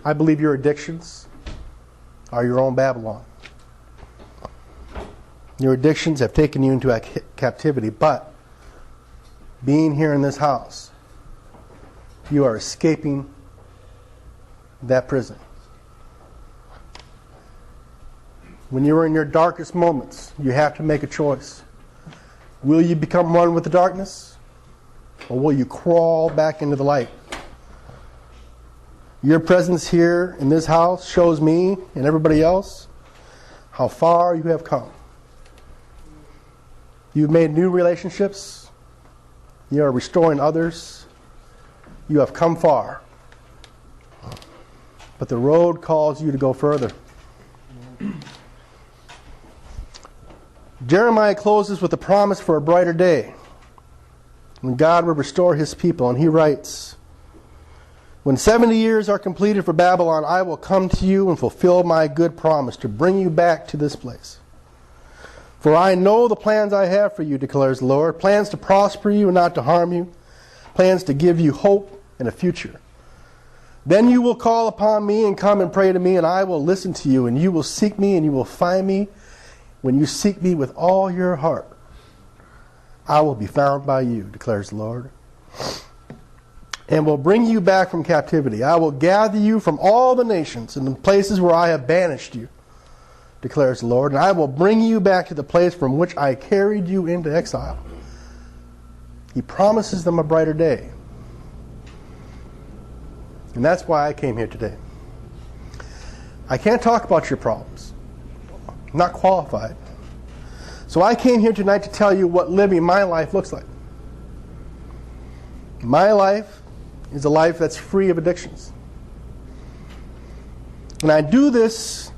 I believe your addictions are your own Babylon. Your addictions have taken you into captivity, but being here in this house, you are escaping that prison. When you are in your darkest moments, you have to make a choice. Will you become one with the darkness, or will you crawl back into the light? Your presence here in this house shows me and everybody else how far you have come. You've made new relationships. You are restoring others. You have come far. But the road calls you to go further. Jeremiah closes with a promise for a brighter day when God will restore his people. And he writes, "When 70 years are completed for Babylon, I will come to you and fulfill my good promise to bring you back to this place. For I know the plans I have for you, declares the Lord, plans to prosper you and not to harm you, plans to give you hope and a future. Then you will call upon me and come and pray to me, and I will listen to you, and you will seek me and you will find me when you seek me with all your heart. I will be found by you, declares the Lord, and will bring you back from captivity. I will gather you from all the nations and the places where I have banished you, declares the Lord, and I will bring you back to the place from which I carried you into exile." He promises them a brighter day. And that's why I came here today. I can't talk about your problems. I'm not qualified. So I came here tonight to tell you what living my life looks like. My life is a life that's free of addictions. And I do this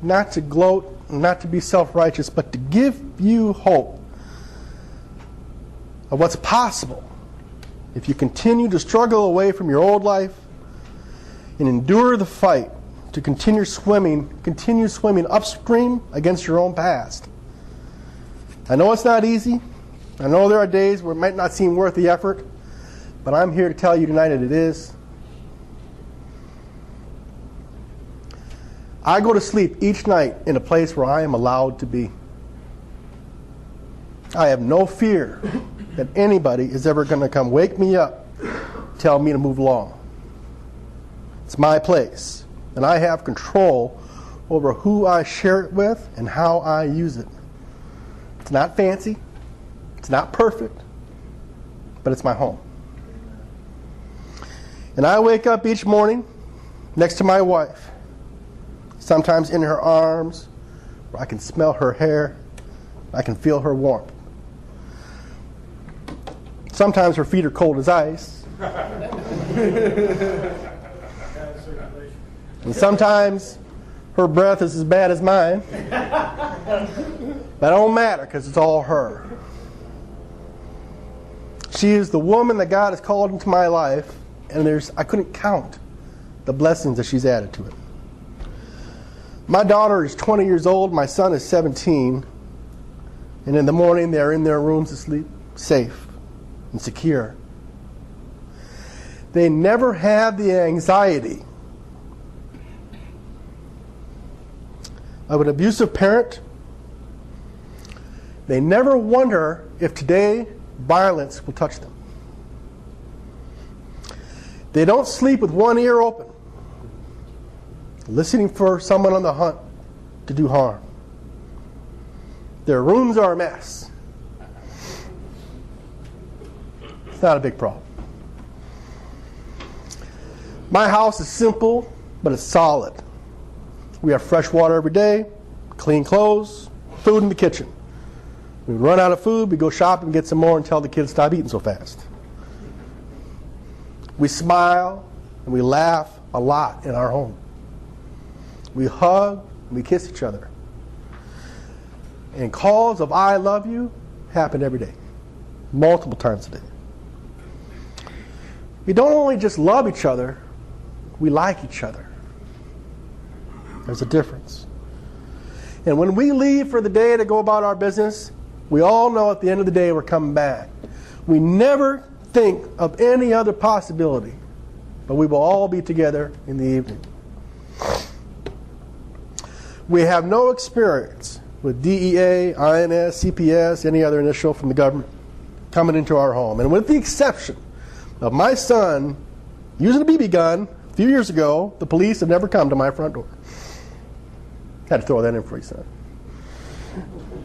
not to gloat, not to be self-righteous, but to give you hope of what's possible if you continue to struggle away from your old life and endure the fight to continue swimming upstream against your own past. I know it's not easy. I know there are days where it might not seem worth the effort, but I'm here to tell you tonight that it is. I go to sleep each night in a place where I am allowed to be. I have no fear that anybody is ever going to come wake me up, tell me to move along. It's my place, and I have control over who I share it with and how I use it. It's not fancy, it's not perfect, but it's my home. And I wake up each morning next to my wife, sometimes in her arms, where I can smell her hair, I can feel her warmth. Sometimes her feet are cold as ice. And sometimes her breath is as bad as mine. That don't matter because it's all her. She is the woman that God has called into my life, and I couldn't count the blessings that she's added to it. My daughter is 20 years old, my son is 17, and in the morning they're in their rooms asleep, safe and secure. They never have the anxiety of an abusive parent. They never wonder if today violence will touch them. They don't sleep with one ear open, listening for someone on the hunt to do harm. Their rooms are a mess. It's not a big problem. My house is simple, but it's solid. We have fresh water every day, clean clothes, food in the kitchen. We run out of food, we go shopping and get some more and tell the kids stop eating so fast. We smile and we laugh a lot in our home. We hug and we kiss each other. And calls of I love you happen every day, multiple times a day. We don't only just love each other, we like each other. There's a difference. And when we leave for the day to go about our business, we all know at the end of the day we're coming back. We never think of any other possibility, but we will all be together in the evening. We have no experience with DEA, INS, CPS, any other initial from the government coming into our home. And with the exception of my son using a BB gun a few years ago, the police have never come to my front door. Had to throw that in for you, son.